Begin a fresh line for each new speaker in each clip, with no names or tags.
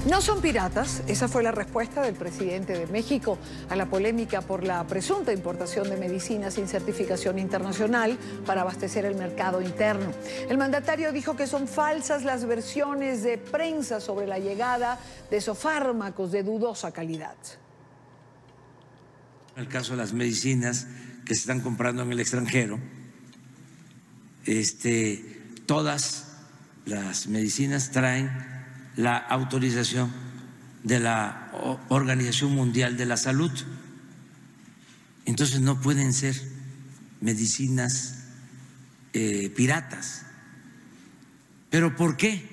No son piratas, esa fue la respuesta del presidente de México a la polémica por la presunta importación de medicinas sin certificación internacional para abastecer el mercado interno. El mandatario dijo que son falsas las versiones de prensa sobre la llegada de esos fármacos de dudosa calidad.
En el caso de las medicinas que se están comprando en el extranjero, todas las medicinas traen la autorización de la Organización Mundial de la Salud. Entonces no pueden ser medicinas piratas. ¿Pero por qué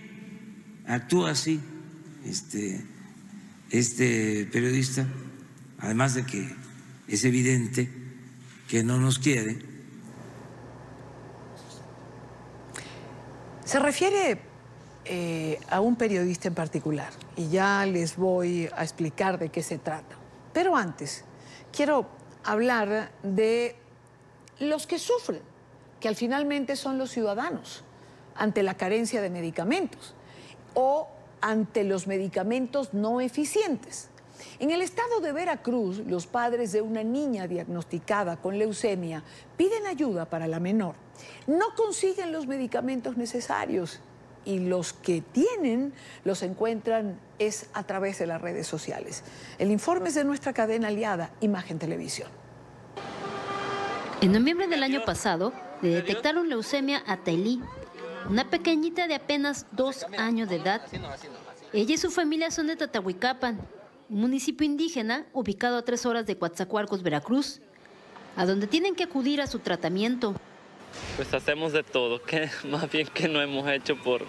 actúa así este periodista? Además de que es evidente que no nos quiere.
Se refiere a un periodista en particular y ya les voy a explicar de qué se trata. Pero antes, quiero hablar de los que sufren, que al finalmente son los ciudadanos, ante la carencia de medicamentos o ante los medicamentos no eficientes. En el estado de Veracruz, los padres de una niña diagnosticada con leucemia piden ayuda para la menor. No consiguen los medicamentos necesarios y los que tienen los encuentran es a través de las redes sociales. El informe es de nuestra cadena aliada Imagen Televisión.
En noviembre del año pasado le detectaron leucemia a Tailí, una pequeñita de apenas 2 años de edad. Ella y su familia son de Tatahuicapan, un municipio indígena ubicado a 3 horas de Coatzacoalcos, Veracruz, a donde tienen que acudir a su tratamiento.
Pues hacemos de todo, que más bien que no hemos hecho por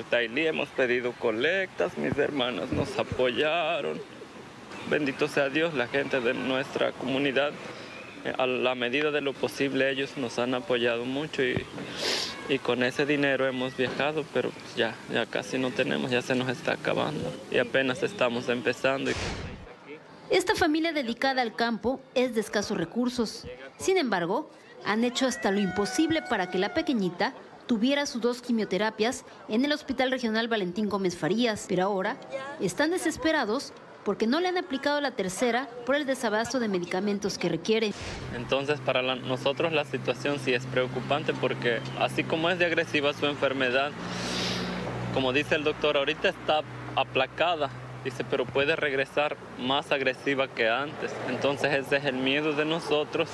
Tailí, hemos pedido colectas, mis hermanas nos apoyaron. Bendito sea Dios, la gente de nuestra comunidad, a la medida de lo posible ellos nos han apoyado mucho y con ese dinero hemos viajado, pero pues ya casi no tenemos, ya se nos está acabando y apenas estamos empezando.
Esta familia dedicada al campo es de escasos recursos. Sin embargo, han hecho hasta lo imposible para que la pequeñita tuviera sus 2 quimioterapias en el Hospital Regional Valentín Gómez Farías, pero ahora están desesperados porque no le han aplicado la tercera por el desabasto de medicamentos que requiere.
Entonces para nosotros la situación sí es preocupante porque así como es de agresiva su enfermedad, como dice el doctor, ahorita está aplacada, dice, pero puede regresar más agresiva que antes. Entonces ese es el miedo de nosotros.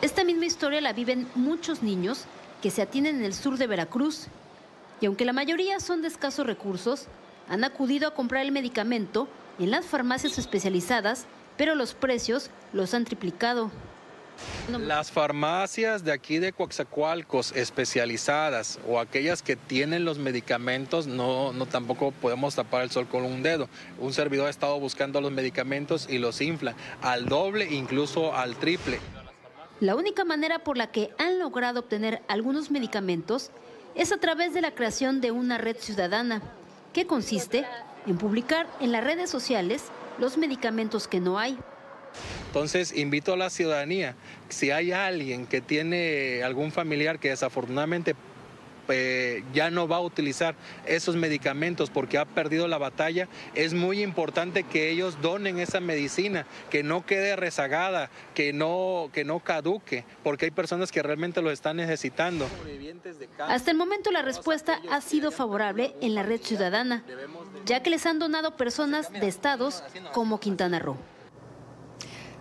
Esta misma historia la viven muchos niños que se atienden en el sur de Veracruz. Y aunque la mayoría son de escasos recursos, han acudido a comprar el medicamento en las farmacias especializadas, pero los precios los han triplicado.
Las farmacias de aquí de Coatzacoalcos especializadas o aquellas que tienen los medicamentos, no tampoco podemos tapar el sol con un dedo. Un servidor ha estado buscando los medicamentos y los infla al doble, incluso al triple.
La única manera por la que han logrado obtener algunos medicamentos es a través de la creación de una red ciudadana, que consiste en publicar en las redes sociales los medicamentos que no hay.
Entonces invito a la ciudadanía, si hay alguien que tiene algún familiar que desafortunadamente ya no va a utilizar esos medicamentos porque ha perdido la batalla, es muy importante que ellos donen esa medicina, que no quede rezagada, que no caduque, porque hay personas que realmente lo están necesitando.
Hasta el momento la respuesta ha sido favorable en la red ciudadana, ya que les han donado personas de estados como Quintana Roo.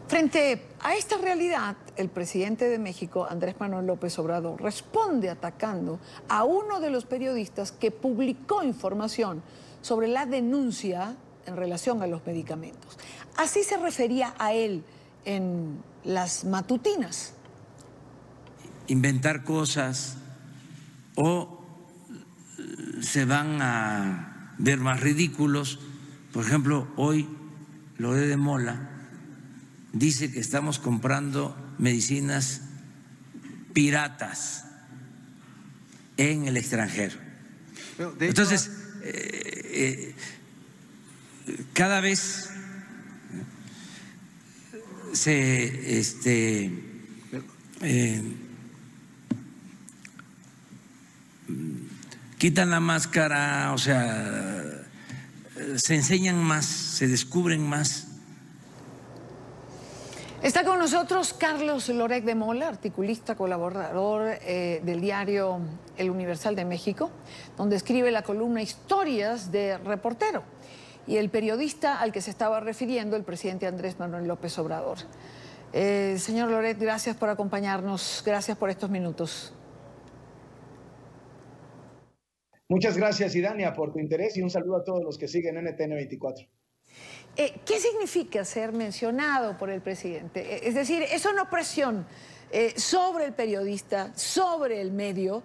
Frente a esta realidad, el presidente de México, Andrés Manuel López Obrador, responde atacando a uno de los periodistas que publicó información sobre la denuncia en relación a los medicamentos. Así se refería a él en las matutinas.
Inventar cosas o se van a ver más ridículos. Por ejemplo, hoy Loret de Mola dice que estamos comprando medicinas piratas en el extranjero. Entonces, cada vez se quitan la máscara, o sea, se enseñan más, se descubren más.
Está con nosotros Carlos Loret de Mola, articulista, colaborador del diario El Universal de México, donde escribe la columna Historias de Reportero, y el periodista al que se estaba refiriendo el presidente Andrés Manuel López Obrador. Señor Loret, gracias por acompañarnos, gracias por estos minutos.
Muchas gracias, Idania, por tu interés, y un saludo a todos los que siguen NTN 24.
¿Qué significa ser mencionado por el presidente? Es decir, ¿es una presión sobre el periodista, sobre el medio?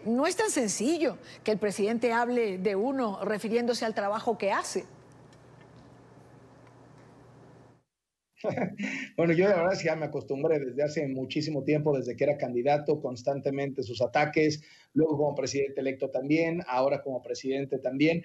No es tan sencillo que el presidente hable de uno refiriéndose al trabajo que hace.
Bueno, yo la verdad es que ya me acostumbré desde hace muchísimo tiempo, desde que era candidato, constantemente sus ataques, luego como presidente electo también, ahora como presidente también.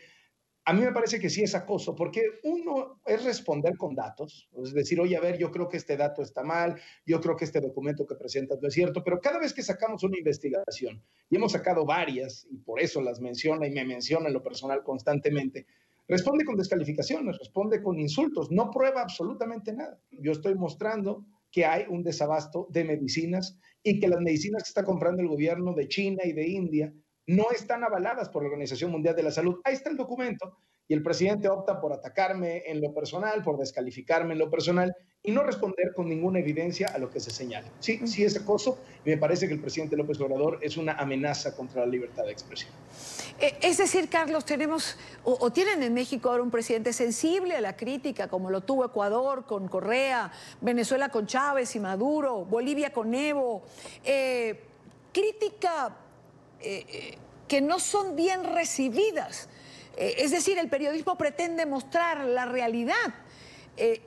A mí me parece que sí es acoso, porque uno es responder con datos, es decir, oye, a ver, yo creo que este dato está mal, yo creo que este documento que presentas no es cierto, pero cada vez que sacamos una investigación, y hemos sacado varias, y por eso las menciona y me menciona en lo personal constantemente, responde con descalificaciones, responde con insultos, no prueba absolutamente nada. Yo estoy mostrando que hay un desabasto de medicinas y que las medicinas que está comprando el gobierno de China y de India no están avaladas por la Organización Mundial de la Salud. Ahí está el documento, y el presidente opta por atacarme en lo personal, por descalificarme en lo personal y no responder con ninguna evidencia a lo que se señala. Sí, sí es acoso, y me parece que el presidente López Obrador es una amenaza contra la libertad de expresión.
Es decir, Carlos, tenemos o tienen en México ahora un presidente sensible a la crítica, como lo tuvo Ecuador con Correa, Venezuela con Chávez y Maduro, Bolivia con Evo, crítica que no son bien recibidas. Es decir, el periodismo pretende mostrar la realidad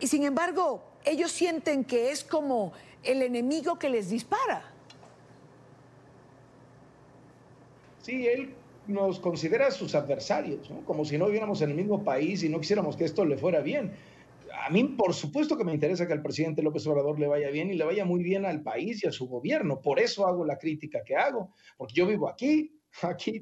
y sin embargo ellos sienten que es como el enemigo que les dispara.
Sí, él nos considera sus adversarios, ¿no? Como si no viviéramos en el mismo país y no quisiéramos que esto le fuera bien. A mí, por supuesto que me interesa que al presidente López Obrador le vaya bien y le vaya muy bien al país y a su gobierno. Por eso hago la crítica que hago, porque yo vivo aquí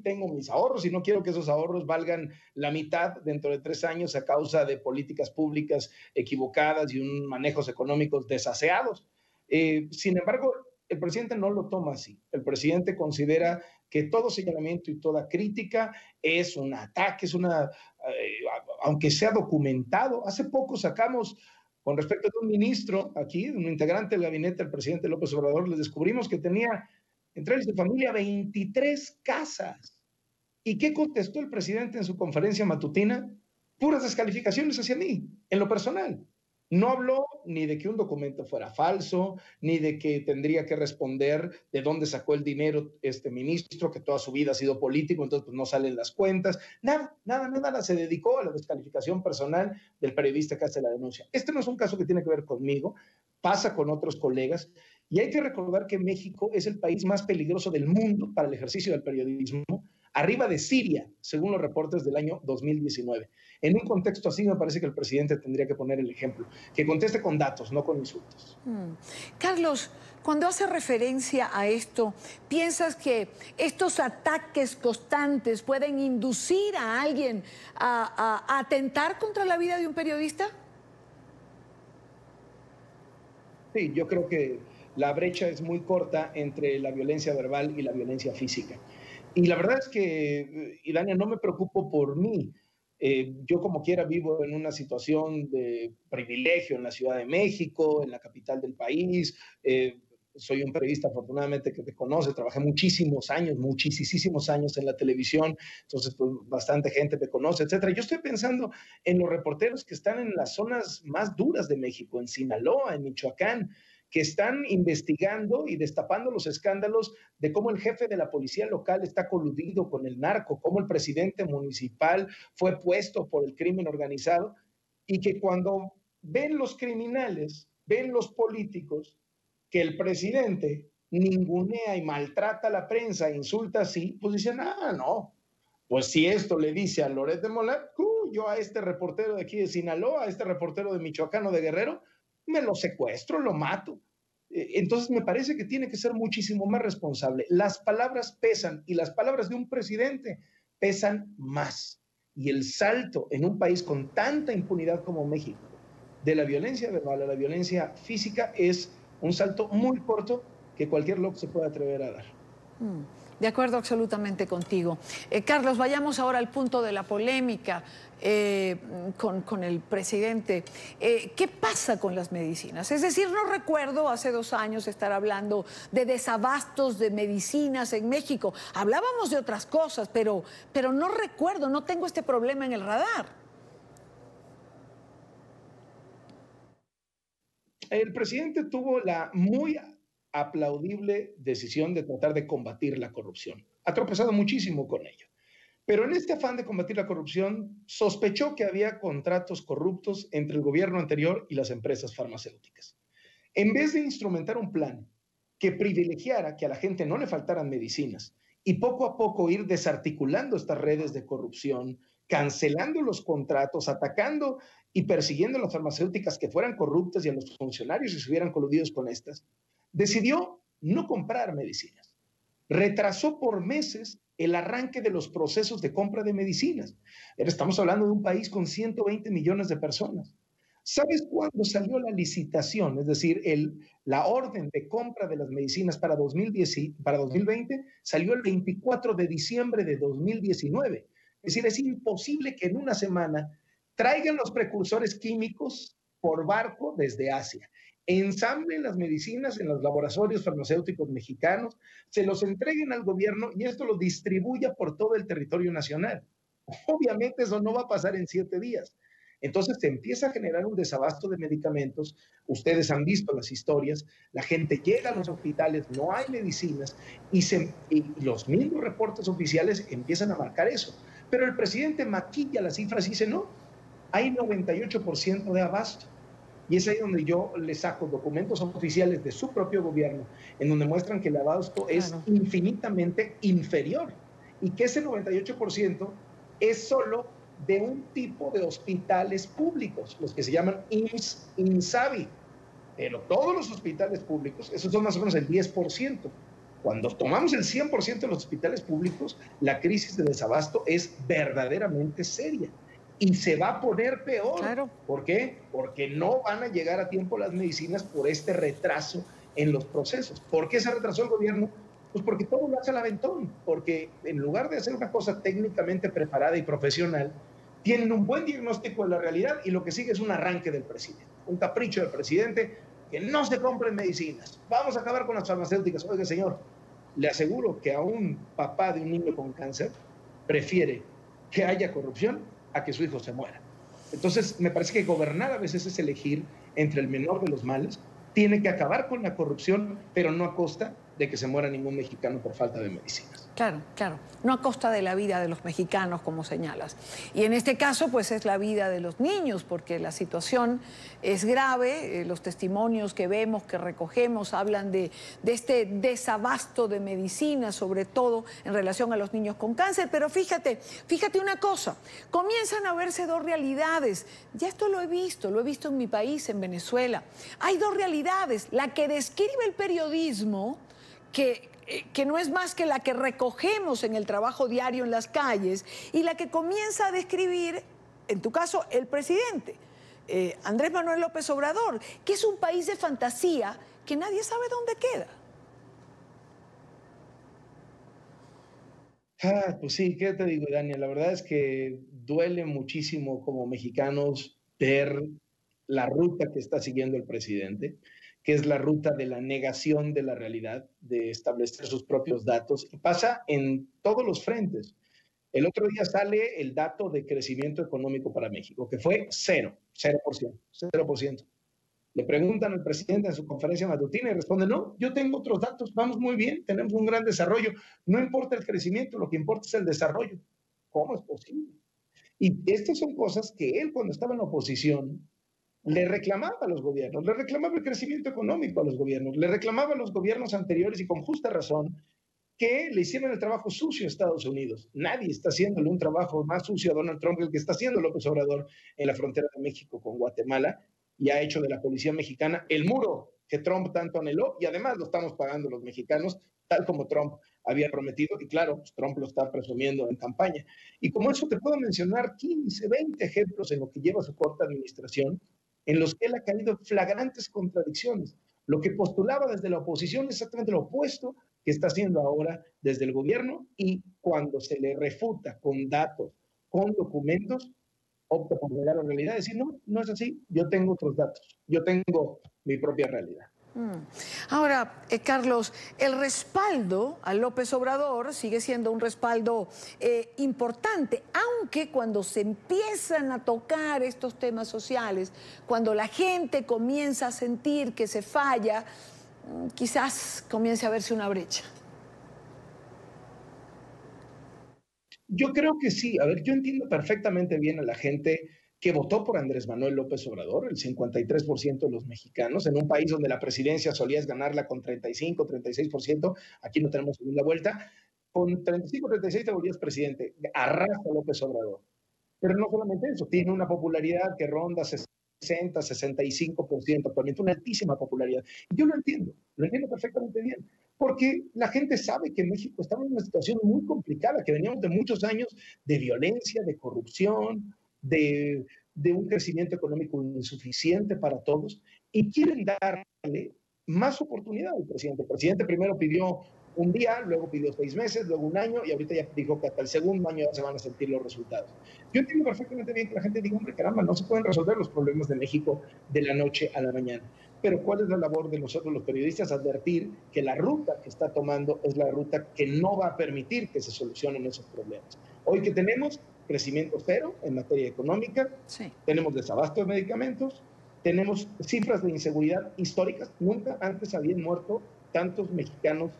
tengo mis ahorros y no quiero que esos ahorros valgan la mitad dentro de 3 años a causa de políticas públicas equivocadas y un manejos económicos desaseados. Sin embargo, el presidente no lo toma así. El presidente considera que todo señalamiento y toda crítica es un ataque, aunque sea documentado. Hace poco sacamos, con respecto a un ministro aquí, un integrante del gabinete del presidente López Obrador, le descubrimos que tenía entre él y su familia 23 casas. ¿Y qué contestó el presidente en su conferencia matutina? Puras descalificaciones hacia mí, en lo personal. No habló ni de que un documento fuera falso, ni de que tendría que responder de dónde sacó el dinero este ministro, que toda su vida ha sido político, entonces pues no salen las cuentas. Nada. Se dedicó a la descalificación personal del periodista que hace la denuncia. Este no es un caso que tiene que ver conmigo, pasa con otros colegas, y hay que recordar que México es el país más peligroso del mundo para el ejercicio del periodismo, arriba de Siria, según los reportes del año 2019. En un contexto así me parece que el presidente tendría que poner el ejemplo, que conteste con datos, no con insultos.
Carlos, cuando hace referencia a esto, ¿piensas que estos ataques constantes pueden inducir a alguien a atentar contra la vida de un periodista?
Sí, yo creo que la brecha es muy corta entre la violencia verbal y la violencia física. Y la verdad es que, Idania, no me preocupo por mí. Yo como quiera vivo en una situación de privilegio en la Ciudad de México, en la capital del país. Soy un periodista, afortunadamente, que te conoce. Trabajé muchísimos años en la televisión. Entonces, pues, bastante gente me conoce, etcétera. Yo estoy pensando en los reporteros que están en las zonas más duras de México, en Sinaloa, en Michoacán, que están investigando y destapando los escándalos de cómo el jefe de la policía local está coludido con el narco, cómo el presidente municipal fue puesto por el crimen organizado, y que cuando ven los criminales, ven los políticos, que el presidente ningunea y maltrata a la prensa, insulta así, pues dicen, no, pues si esto le dice a Loret de Mola, yo a este reportero de aquí de Sinaloa, a este reportero de Michoacán o de Guerrero, me lo secuestro, lo mato. Entonces me parece que tiene que ser muchísimo más responsable. Las palabras pesan, y las palabras de un presidente pesan más. y el salto en un país con tanta impunidad como México, de la violencia verbal a la violencia física, es un salto muy corto que cualquier loco se puede atrever a dar.
De acuerdo absolutamente contigo. Carlos, vayamos ahora al punto de la polémica con el presidente. ¿Qué pasa con las medicinas? Es decir, no recuerdo hace 2 años estar hablando de desabastos de medicinas en México. Hablábamos de otras cosas, pero no recuerdo, no tengo este problema en el radar.
El presidente tuvo la muy aplaudible decisión de tratar de combatir la corrupción. Ha tropezado muchísimo con ello. Pero en este afán de combatir la corrupción, sospechó que había contratos corruptos entre el gobierno anterior y las empresas farmacéuticas. En vez de instrumentar un plan que privilegiara que a la gente no le faltaran medicinas y poco a poco ir desarticulando estas redes de corrupción, cancelando los contratos, atacando y persiguiendo a las farmacéuticas que fueran corruptas y a los funcionarios que estuvieran coludidos con estas, decidió no comprar medicinas. Retrasó por meses el arranque de los procesos de compra de medicinas. Estamos hablando de un país con 120 millones de personas. ¿Sabes cuándo salió la licitación? Es decir, la orden de compra de las medicinas para 2020 salió el 24 de diciembre de 2019. Es decir, es imposible que en una semana traigan los precursores químicos por barco desde Asia, ensamblen las medicinas en los laboratorios farmacéuticos mexicanos, se los entreguen al gobierno y esto lo distribuya por todo el territorio nacional. Obviamente eso no va a pasar en 7 días. Entonces se empieza a generar un desabasto de medicamentos. Ustedes han visto las historias, la gente llega a los hospitales, no hay medicinas y los mismos reportes oficiales empiezan a marcar eso. Pero el presidente maquilla las cifras y dice, no, hay 98% de abasto. Y es ahí donde yo le saco documentos oficiales de su propio gobierno, en donde muestran que el abasto es infinitamente inferior y que ese 98% es solo de un tipo de hospitales públicos, los que se llaman IMSS, INSABI. Pero todos los hospitales públicos, esos son más o menos el 10%. Cuando tomamos el 100% de los hospitales públicos, la crisis de desabasto es verdaderamente seria. Y se va a poner peor.
Claro.
¿Por qué? Porque no van a llegar a tiempo las medicinas por este retraso en los procesos. ¿Por qué se retrasó el gobierno? Pues porque todo lo hace al aventón. Porque en lugar de hacer una cosa técnicamente preparada y profesional, tienen un buen diagnóstico de la realidad y lo que sigue es un arranque del presidente. Un capricho del presidente, que no se compren medicinas. Vamos a acabar con las farmacéuticas. Oiga, señor, le aseguro que a un papá de un niño con cáncer prefiere que haya corrupción a que su hijo se muera. Entonces, me parece que gobernar a veces es elegir entre el menor de los males. Tiene que acabar con la corrupción, pero no a costa de que se muera ningún mexicano por falta de medicinas.
Claro, claro. No a costa de la vida de los mexicanos, como señalas. Y en este caso, pues es la vida de los niños, porque la situación es grave. Los testimonios que vemos, que recogemos, hablan de este desabasto de medicinas, sobre todo en relación a los niños con cáncer. Pero fíjate una cosa, comienzan a verse 2 realidades. Ya esto lo he visto en mi país, en Venezuela. Hay 2 realidades. La que describe el periodismo, que no es más que la que recogemos en el trabajo diario en las calles, y la que comienza a describir, en tu caso, el presidente, Andrés Manuel López Obrador, que es un país de fantasía que nadie sabe dónde queda.
Pues sí, ¿qué te digo, Daniel? La verdad es que duele muchísimo como mexicanos ver la ruta que está siguiendo el presidente, que es la ruta de la negación de la realidad, de establecer sus propios datos, y pasa en todos los frentes. El otro día sale el dato de crecimiento económico para México, que fue 0%. Le preguntan al presidente en su conferencia matutina y responde, no, yo tengo otros datos, vamos muy bien, tenemos un gran desarrollo, no importa el crecimiento, lo que importa es el desarrollo. ¿Cómo es posible? Y estas son cosas que él, cuando estaba en la oposición, le reclamaba a los gobiernos, le reclamaba el crecimiento económico a los gobiernos, le reclamaba a los gobiernos anteriores, y con justa razón, que le hicieron el trabajo sucio a Estados Unidos. Nadie está haciéndole un trabajo más sucio a Donald Trump que el que está haciendo López Obrador en la frontera de México con Guatemala, y ha hecho de la policía mexicana el muro que Trump tanto anheló y además lo estamos pagando los mexicanos, tal como Trump había prometido, y claro, pues Trump lo está presumiendo en campaña. Y como eso te puedo mencionar 15, 20 ejemplos en lo que lleva su corta administración, en los que él ha caído en flagrantes contradicciones. Lo que postulaba desde la oposición es exactamente lo opuesto que está haciendo ahora desde el gobierno, y cuando se le refuta con datos, con documentos, opta por negar la realidad, decir, no, no es así, yo tengo otros datos, yo tengo mi propia realidad.
Ahora, Carlos, el respaldo a López Obrador sigue siendo un respaldo importante, aunque cuando se empiezan a tocar estos temas sociales, cuando la gente comienza a sentir que se falla, quizás comience a verse una brecha.
Yo creo que sí. A ver, yo entiendo perfectamente bien a la gente que votó por Andrés Manuel López Obrador, el 53% de los mexicanos, en un país donde la presidencia solías ganarla con 35, 36%, aquí no tenemos segunda vuelta, con 35, 36 te volvías presidente, arrastra a López Obrador. Pero no solamente eso, tiene una popularidad que ronda 60, 65%, actualmente una altísima popularidad. Y yo lo entiendo perfectamente bien, porque la gente sabe que México estaba en una situación muy complicada, que veníamos de muchos años de violencia, de corrupción, de un crecimiento económico insuficiente para todos, y quieren darle más oportunidad al presidente. El presidente primero pidió un día, luego pidió 6 meses, luego un año, y ahorita ya dijo que hasta el segundo año ya se van a sentir los resultados. Yo entiendo perfectamente bien que la gente diga, hombre, caramba, no se pueden resolver los problemas de México de la noche a la mañana. Pero ¿cuál es la labor de nosotros los periodistas? Advertir que la ruta que está tomando es la ruta que no va a permitir que se solucionen esos problemas. Hoy que tenemos crecimiento cero en materia económica, sí, tenemos desabasto de medicamentos, tenemos cifras de inseguridad históricas. Nunca antes habían muerto tantos mexicanos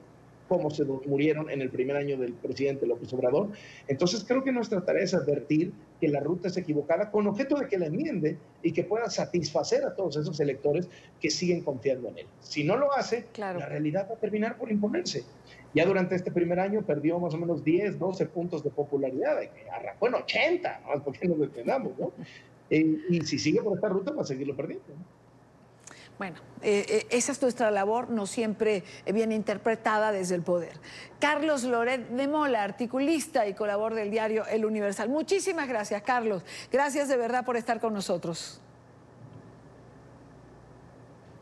como se murieron en el primer año del presidente López Obrador. Entonces creo que nuestra tarea es advertir que la ruta es equivocada, con objeto de que la enmiende y que pueda satisfacer a todos esos electores que siguen confiando en él. Si no lo hace, claro, la realidad va a terminar por imponerse. Ya durante este primer año perdió más o menos 10, 12 puntos de popularidad, arrancó en 80, ¿no? Porque nos entendamos, ¿no? Y si sigue por esta ruta va a seguirlo perdiendo, ¿no?
Bueno, esa es nuestra labor, no siempre bien interpretada desde el poder. Carlos Loret de Mola, articulista y colaborador del diario El Universal. Muchísimas gracias, Carlos. Gracias de verdad por estar con nosotros.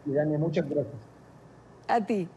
Y Dani, muchas gracias.
A ti.